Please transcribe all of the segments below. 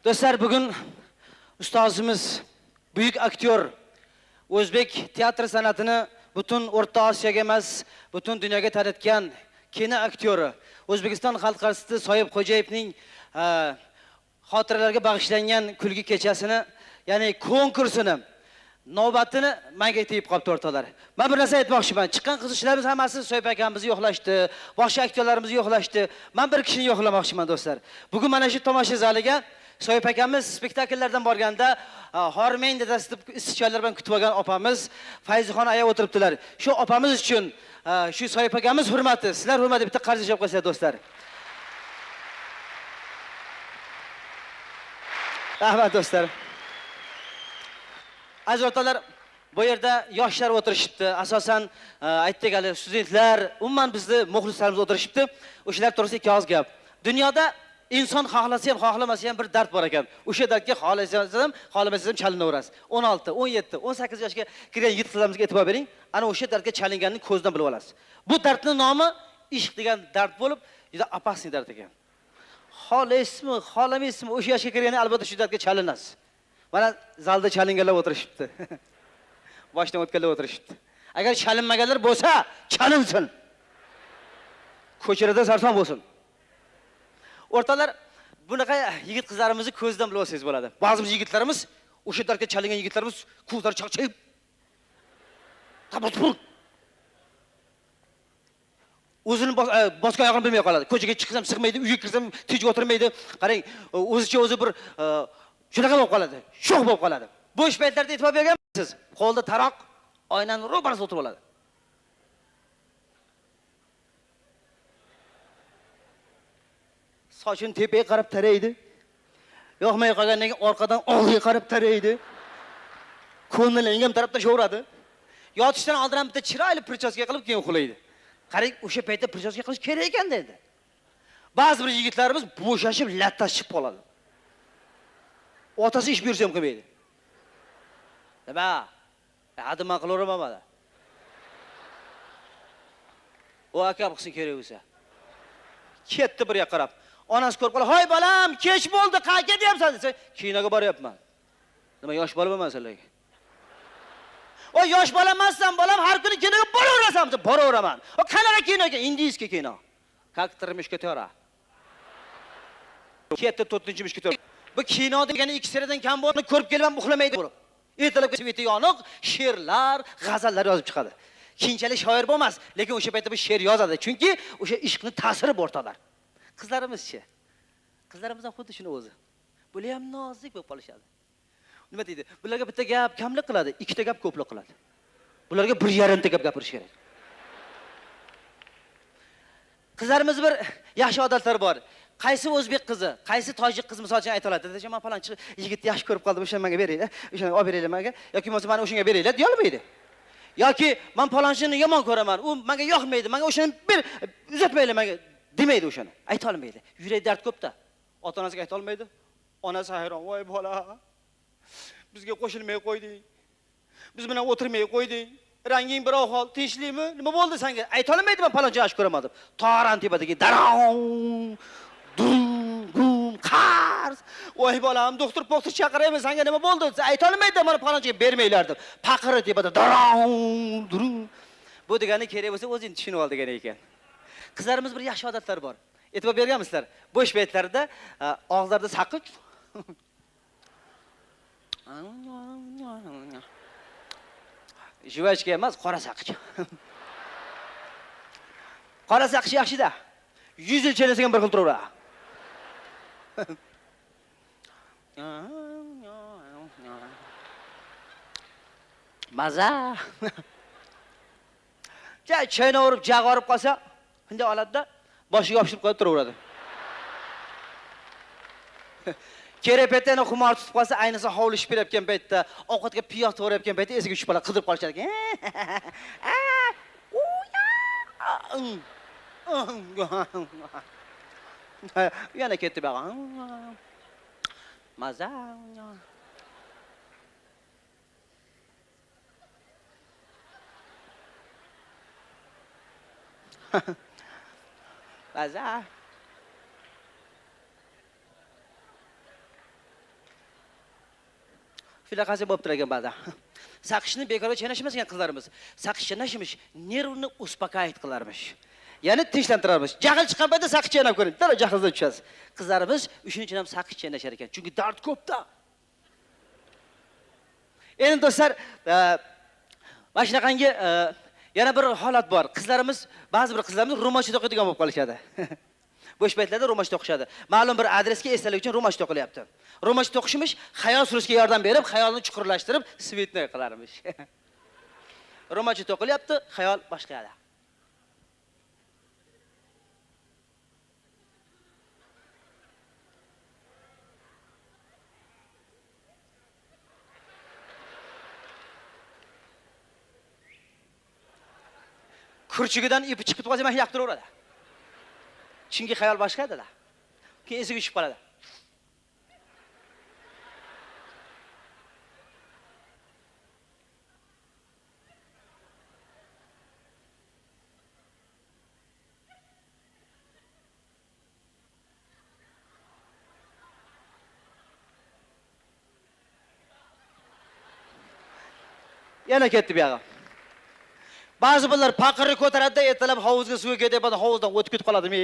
Do'stlar, bugun ustozimiz, buyuk aktyor, o'zbek teatr san'atini butun O'rta Osiyoga emas, butun dunyoga tanitgan kino aktyori, O'zbekiston xalq artisti Soyib Xo'jayevning xotiralariga bag'ishlangan kulgi kechasini, ya'ni konkursini, navbatini menga tegib qolibdi o'rtoqlar. Men bir narsa aytmoqchiman. Chiqqan qiziqchilarimiz hammasi Soyib akamizni yo'qlashdi, boshqa aktyorlarimizni yo'qlashdi. Men bir kishini yo'qlamoqchiman do'stlar. Bugun mana shu tomosha zaliga Soyib akamiz spektakllardan borganda Hormang dadasi deb istiqbollar bilan kutib olgan opamiz Fayzixon aya o'tiribdilar. Shu opamiz uchun shu Soyib akamiz hurmati, sizlar hurmati bitta qarz yashab qo'yasizlar do'stlar. Rahmat do'stlar. Aziz o'rtoqlar, bu yerda yoshlar o'tirishibdi. Asosan aytdik hali studentlar, umuman bizni muxlislarimiz o'tirishibdi. O'shalar to'g'risida ikki og'iz gap. Dunyoda inson xohlasa ham, xohlamasa ham bir dard bor ekan. O'sha dardga xohlasangiz ham, xohlamasangiz ham chalinaverasiz. 16, 17, 18 yoshga kirgan yigitlarimizga e'tibor bering. Ana o'sha dardga chalinganini ko'zdan bilib olasiz. Bu dardning nomi ishq degan dard bo'lib, juda opasniy dard ekan. Xohlaysizmi, xohlamaysizmi, o'sha yoshga kirganda albatta shu dardga chalinasiz. Mana zalda chalinganlar o'tirishibdi. Boshdan o'tganlar o'tirishibdi. Agar chalinmaganlar bo'lsa, chalinsin. Ko'chada sarson bo'lsin. O'rtoqlar, bunaqa yigit qizlarimizni ko'zdan bilib olsangiz bo'ladi. Ba'zi yigitlarimiz, o'sha dardga chalingan yigitlarimiz ko'zlari chaqchayib tabatpur o'zini boshqa oyog'ini bilmay qoladi. Ko'chaga chiqsam sig'maydi, uyga kirsam tinch o'tirmaydi. Qarang, o'zicha o'zi bir shunaqa bo'lib qoladi. Sho'x bo'lib qoladi. Bo'sh paytlarda e'tibor berganmisiz? Qo'lda taroq, oynaning ro'barasida o'tirib oladi. Sochini tepaga qarab taraydi. Yo'qmay qolgandan keyin orqadan oldiga qarab taraydi. Ko'nglini ham tarafda sho'radi. Yotishdan oldin bitta chiroyli prichoska qilib keyin uxlaydi. Qarang, o'sha paytda prichoska qilish kerak ekan dedi. Ba'zi bir yigitlarimiz bo'shashib, lattashib qoladi. Otasi ish buyursa ham qilmaydi. Nima? Hadima qilaveraman mana. O akam qilsin kerak bo'lsa. Ketdi bir yoqqa qarab. Onasi ko'rib qolib, "Hoy bolam, kech bo'ldi, qayerga deyapsan?" desa, "Kinoga boryapman." Nima yosh bola emasman sizlarga? O yosh bola emassan, bolam, har kuni kinoga boraverasan desa, "Boraveraman." O qanaqa kinoga? Indiyskiy kino. Как Mishketera. Ketdi 4-mishketera. Bu kino degani 2 seriyadan kam bo'lib, ko'rib kelmam, uxlamaydi bo'lib. Ertalabga sveti yoniq, she'rlar, g'azallar yozib chiqadi. Keyinchalik shoir bo'lmas, lekin o'sha paytda bu she'r yozadi. Chunki o'sha ishqning ta'siri bor o'rtoqlar. Qizlarimiz-chi? Qizlarimiz ham xuddi shuni o'zi. Bular ham nozik bo'lib qolishadi. Nima deydi? Bularga bitta gap kamlik qiladi, ikkita gap ko'plik qiladi. Bularga 1,5 ta gap gapirish kerak. Qizlarimiz bir yaxshi odatlari bor. Qaysi o'zbek qizi, qaysi tojik qizi misol uchun ayta oladi. Desa, "Men falonchi yigitni yaxshi ko'rib qoldim, o'shani menga beringlar, o'shani olib beringlar menga, yoki bo'lmasa meni o'shanga beringlar" deya olmaydi. Yoki "Men falonchini yomon ko'raman, u menga yoqmaydi, menga o'shani ber, uzatmaylar menga" demaydi o'shani. Ayta olmaydi. Yurak dard ko'pda. Ota-onasiga ayta olmaydi. Onasi hayron, "Voy bola, bizga qo'shilmay qo'yding. Biz bilan o'tirmay qo'yding. Ranging bir ahvol, tinchlikmi? Nima bo'ldi senga?" Ayta olmaydi, "Men falonchi yaxshi ko'raman" deb. Toran tepadagi daron dum qars. "Voy bolam, doktor poxtir chaqiraymi, senga nima bo'ldi?" desa, ayta olmaydi, "Mana falonchiga bermaylar" deb. Paqiri tepada daron dum. Bu degani kerak bo'lsa o'zing tushunib ol degan ekan. Qizlarimiz bir yaxshi odatlari bor. E'tibor berganmisizlar? Bo'sh paytlarida og'izlarida saqich Jivachka emas, qora saqich. Qora saqich yaxshi-da. 100 yil chelasiga bir xil turaveradi. Maza. Chayna urib, jag'orib qolsa, shunday oladida boshiga yopishib qo'yib turaveradi. Kerak paytda xumor tutib qolsa, ayniqsa hovlishib berayotgan paytda, ovqatga piyoz to'g'rayotgan paytda esiga tushib qoladi, qidirib qolishadi ekan. Yana ketdi bu yoqqa. Maza. Maza. Filaqasi bo'lib turgan ba'zan. Saqishni bekorga chaynashmas ekan qizlarimiz. Saqish chaynashimish nervni uspokayit qilarmish. Ya'ni tinchlantirarmish. Jahl chiqqan paytda saqish chaynab ko'ring. Dara jahldan tushasiz. Qizlarimiz shuning uchun ham saqish chaynashar ekan. Chunki dard ko'pda. Endi do'stlar, mana shunaqangi yana bir holat bor. Qizlarimiz, ba'zi bir qizlarimiz ro'mochda o'qiydigan bo'lib qolishadi. Bo'sh paytlarda ro'mochda o'qishadi. Ma'lum bir adresga esdalik uchun ro'mochda o'qilyapti. Ro'mochda o'qishimish xayol surishga yordam berib, xayolni chuqurlashtirib, svetnoy qilarmish. Ro'mochda o'qilyapti, xayol boshqa yoqda. Kurchugidan ipi chiqib qolsa ham yoqtiraveradi. Chunki xayol boshqa edi-da. Keyin esiga tushib qoladi. Yana ketdi bu yoqqa. Ba'zi bolalar paqirni ko'taradi-da, ertalab hovuzga suv ketib, hovuzdan o'tib ketib qoladimi?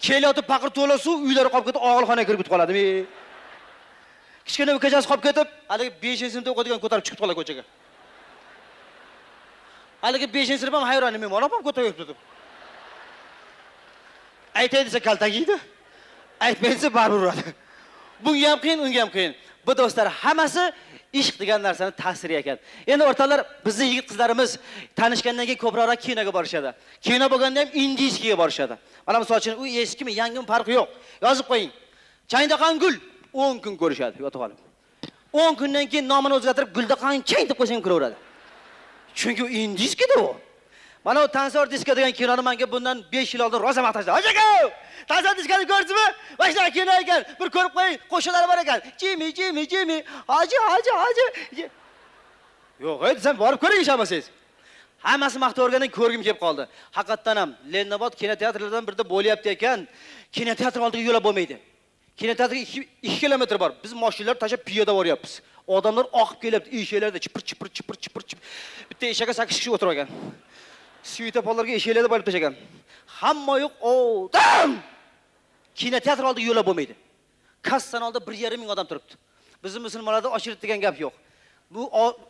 Kelyotib paqir to'la suv uylari qolib ketib, og'ilxonaga kirib ketib qoladimi? Kichkina ukachasi qolib ketib, haligi 5-sinfda o'qiydigan ko'tarib chiqib qoladi ko'chaga. Haligi 5-sinf ham hayron, men mana ham ko'tarib turdim. Aytay desa kaltak yeydi. Aytmay desa baribir uradi. Bunga ham qiyin, unga ham qiyin. Bu do'stlar hammasi ishq degan narsani ta'siri ekan. Endi o'rtoqlar, bizning yigit qizlarimiz tanishgandan keyin ko'proq kinoga borishadi. Kino bo'lganda ham indiyskiga borishadi. Mana misol uchun u eskimi, yangimi farqi yo'q. Yozib qo'ying. Chayndoqan gul 10 kun ko'rishadi, yotib olib. 10 kundan keyin nomini o'zgartirib Guldaqan chang deb qo'ysang kiraveradi. Chunki u indiyskida u. Mana o Tansor diska degan kinoni menga bundan 5 yil oldin rosa maqtashdi. Hojaga! Tansor diskani ko'rdingizmi? Mana shunaqa kino ekan. Bir ko'rib qo'ying, qo'shiqlari bor ekan. Jimi, Jimi, Jimi. Hoji. Yo'q, desam borib ko'ring ishamasangiz. Hammasi maqtavergandan ko'rgim kelib qoldi. Haqiqatan ham Lennobod kinoteatrlaridan birida bo'lyapti ekan. Kinoteatr oldiga yo'lab bo'lmaydi. Kinoteatrga 2 kilometr bor. Biz mashinalar tashib piyoda boryapmiz. Odamlar oqib kelyapti, eshaklarda chipir. Bitta eshakka 8 kishi o'tirib olgan. Svetoforlarga eshaklarda bo'lib tashagan. Hamma yo'q, odam. Kinoteatr oldiga yo'lab bo'lmaydi. Kassan oldida 1,5 ming odam turibdi. Bizning musulmonlarda oshirit degan gap yo'q. Bu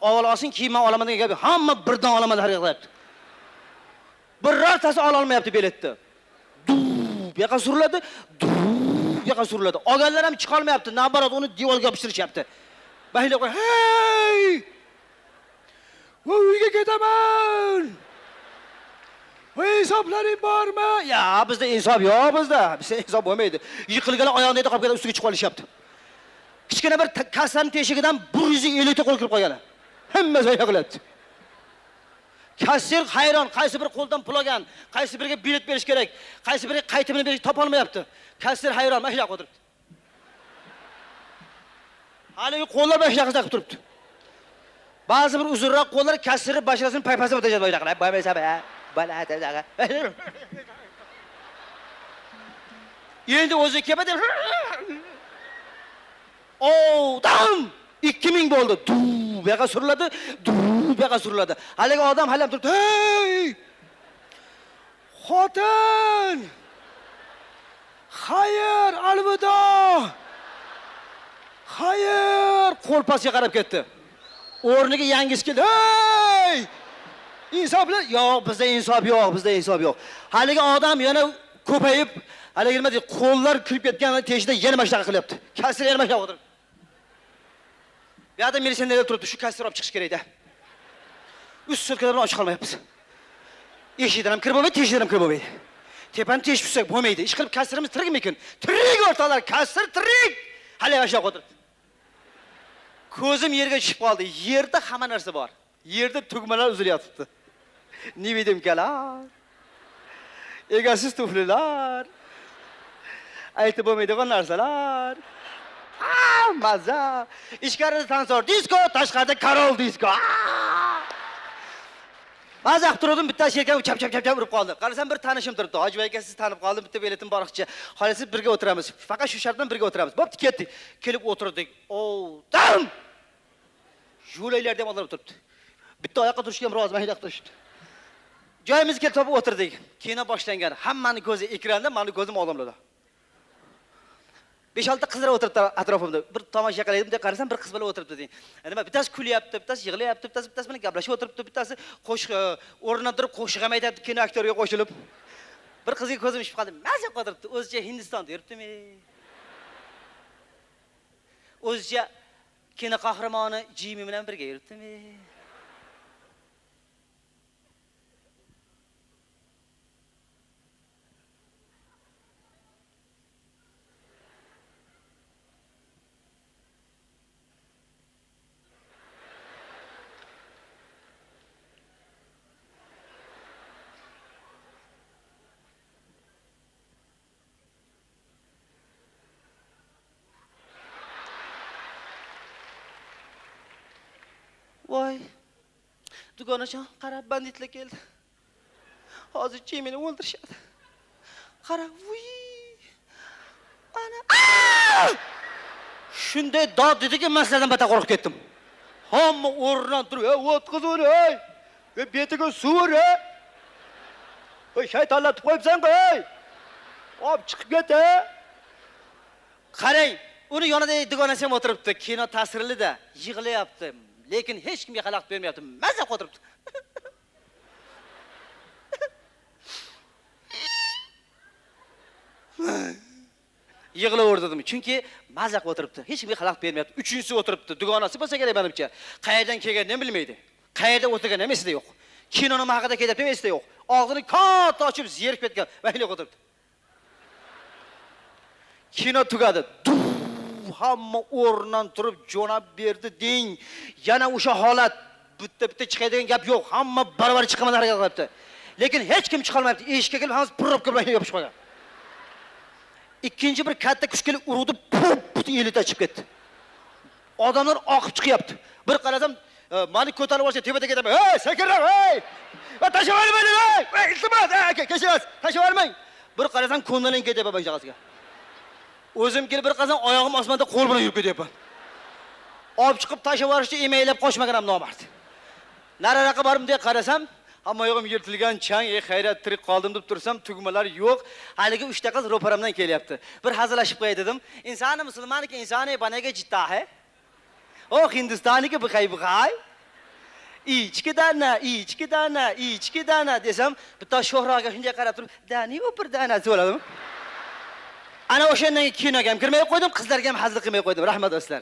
avval olsin, keyin men olaman degan gap yo'q. Hamma birdan olaman deb qilyapti. Birortasi ola olmayapti biletni. Bu yoqqa suriladi, bu yoqqa suriladi. Olganlar ham chiqa olmayapti. Nabarat uni devorga yopishtirishyapti. Bahila qo'y, "Hey! Uyga ketaman." Hisoblaring bormi? Ya, bizda insof yo'q bizda. Bizda insof bo'lmaydi. Yiqilganlar oyoqni qolib ketib ustiga chiqib olishyapti. Kichkina bir kassaning teshigidan 150 ta qo'l kirib qolgan. Hammasi yo'qlabdi. Kassir hayron, qaysi bir qo'ldan pul olgan, qaysi biriga bilet berish kerak, qaysi biriga qaytimini berish topa olmayapti. Kassir hayron, mana shunaqa o'tiribdi. Haligi qo'llar mana shunaqa qilib turibdi. Ba'zi bir uzunroq qo'llar kassirni basharasini paypasib o'tajadi bo'yda qilib, bo'lmasa baladaga. Endi o'zi keladi. Odam 2000 bo'ldi. Bu yoqqa suriladi, bu yoqqa suriladi. Haligi odam halam turibdi. "Hey! Xotin! Xayr, alvido! Xayr!" Qo'l pastga qarab ketdi. O'rniga yangisi keldi. "Hey! Insoflar yo'q, bizda insof yo'q, bizda insof yo'q." Haligi odam yana ko'payib, haligi nima deydi, qo'llar kirib ketgan teshida yana mashtaqa qilyapti. Kasir yana mashtaqa o'tirib. Bu yerda militsionerlar turibdi, shu kasir olib chiqish kerak-da. 3 sutkadan ochiq qolmayapmiz. Eshikdan ham kirib bo'lmaydi, teshikdan ham kirib bo'lmaydi. Tepani teshib tutsak bo'lmaydi. Ish qilib kasirimiz tirikmikin? Tirik o'rtoqlar, kasir tirik. Hali yashab o'tiribdi. Ko'zim yerga tushib qoldi. Yerda hamma narsa bor. Yerda tugmalar uzilyapti. Nevidimkalar. Egasiz tuflilar. Aytib bo'lmaydigan narsalar. Maza. Ichkarida Tansor disko, tashqarida Karol disko. Maza qilib turdim, bitta sherkam chap urib qoldi. Qarasam bir tanishim turibdi. Hoji aka, siz tanib qoldim, bitta biletim boriqchi. Xohlasiz birga o'tiramiz. Faqat shu shartdan birga o'tiramiz. Bo'pti, ketdik. Kelib o'tirdik. Dam! Yo'laylarda ham olib turibdi. Bitta oyoqqa turishga ham rozi, mayda turishdi. Joyimizga kelib topib o'tirdik. Kino boshlangan. Hammani ko'zi ekranda, meni ko'zim odamlarda. 5-6 qizlar o'tiribdi atrofimda. Bir tomosha qilaydim deb qarasam, bir qiz bilan o'tiribdi deng. Nima, bittasi kulyapti, bittasi yig'layapti, bittasi bilan gaplashib o'tiribdi, bittasi qo'shiq o'rnidan turib qo'shiq ham aytayapti, kino aktoriga qo'shilib. Bir qizga ko'zim ishib qoldi. Maza qotiribdi, o'zicha Hindistonda yuribdimi? O'zicha kino qahramoni Jimi bilan birga yuribdimi? Voy. Dugonajon, qarab banditlar keldi. Hozir Jimini o'ldirishadi. Qara, vuy. Ana. Shunday dod dediki, men sizlardan battar qo'rqib ketdim. Hamma o'rnidan turib, "Ey, o'tqizur, ey! Ey, betiga suv, ey! Ey, shaytonlar qo'yibsan, ey! Hop, chiqib ket, ey!" Qarang, uni yonida dugonasi ham o'tiribdi. Kino ta'sirli-da, yig'layapti. Lekin hech kimga xalaqit bermayapti. Maza qotiribdi. Yig'laverdim. Chunki maza qotiribdi. Hech kimga xalaqit bermayapti. Uchinchisi o'tiribdi. Dugonasi bo'lsa kerak menimcha. Qayerdan kelganini bilmaydi. Qayerda o'tirgani ham esida yo'q. Kino nima haqida ketyapti ham esida yo'q. Og'zini katta ochib zerib ketgan. Mayli qotiribdi. Kino tugadi. Hamma o'rnidan turib jo'nab berdi deng. Yana o'sha holat bitta chiqadigan gap yo'q. Hamma baravar chiqaman harakat qilyapti. Lekin hech kim chiqa olmayapti. Eshikka kelib hammasi probka bilan yopishib qolgan. Ikkinchi bir katta kuchli uruvdi, puf elita chiqib ketdi. Odamlar oqib chiqyapti. Bir qarasam, meni ko'tarib olsa tepada ketaman. "Hey, sakrab, hey! Va tashlab olmaydi, hey! Ey, iltimos, kechirasiz, tashlab olmang." Bir qarasam, ko'ndalang ketyapman bajag'asiga. O'zim kelib bir qazon oyog'im osmonda qo'l bilan yurib ketyapman. Olib chiqib tashlab yuborishni emaylab qochmagan ham nomard. Nariroqqa borib deb qarasam, hamma oyog'im yirtilgan chang, xayrat tirik qoldim deb tursam, tugmalar yo'q. Haligi 3 ta qiz ro'paramdan kelyapti. Bir hazillashib qo'yay dedim. Insoni musulmoniki insoni banaga jitta hai. O Hindistoniki bu hay. Ichki dana desam, bitta shohroga shunday qarab turib, "Dani o'pir dana" so'radim. Ana o'shandan kinoga ham kirmay qo'ydim, qizlarga ham hazil qilmay qo'ydim. Rahmat do'stlar.